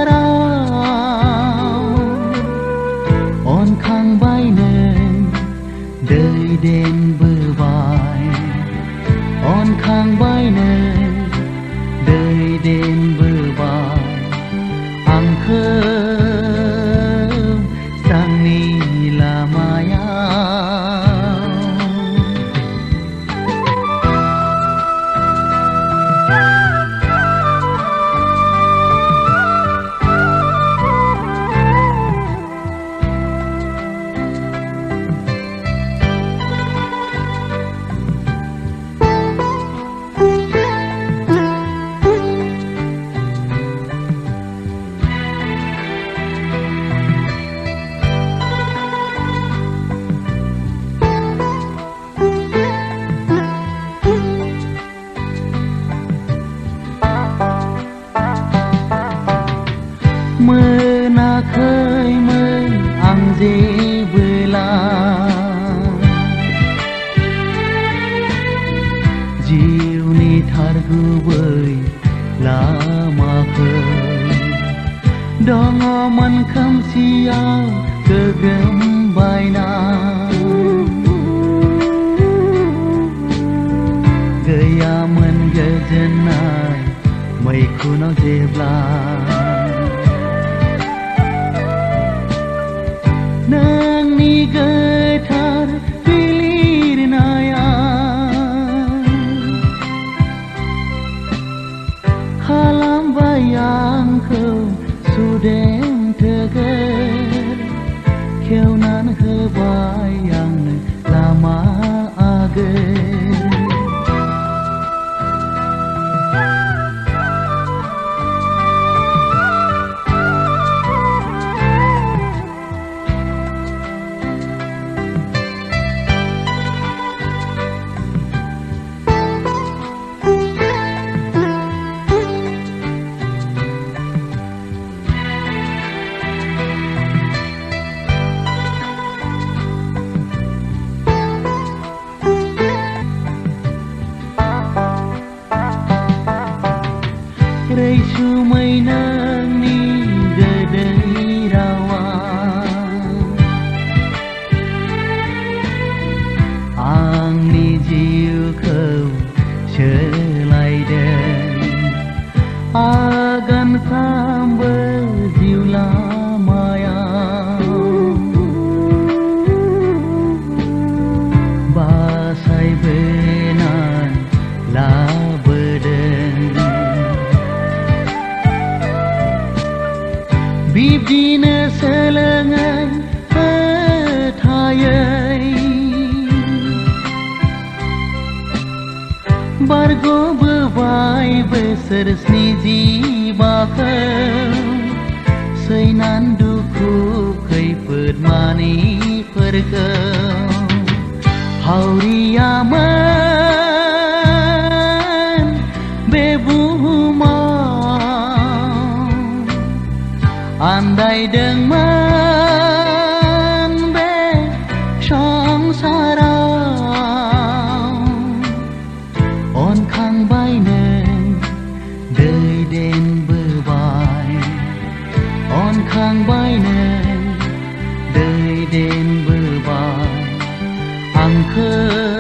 rau on khang bay nên đời đêm bờ vai on khang bay nên đời đêm bờ vai ang khơi sang ni là maya mơ na khơi mơ ang dê bela jiu ni thar gu bơi la ma khơi dong man kham siao ke gem bai na gaya man ge jenai mai khunau je bla nang ni getar pilir naya halam bayang kau sudem tegar kau nan ke bayang lama agar rei sumai nang ni gadai rawa ang ni jiu khâu selai den agan sambe jiu la maya basai benan la bibdina selengai thayai bargo bevai besar sniji bakau sainan duku khaipet mani perkau hauriaman bebuhuma andai deng man be song sarau on khang bay nên đời đêm bờ vai on khang bay nên đời đêm bờ vai ang khơi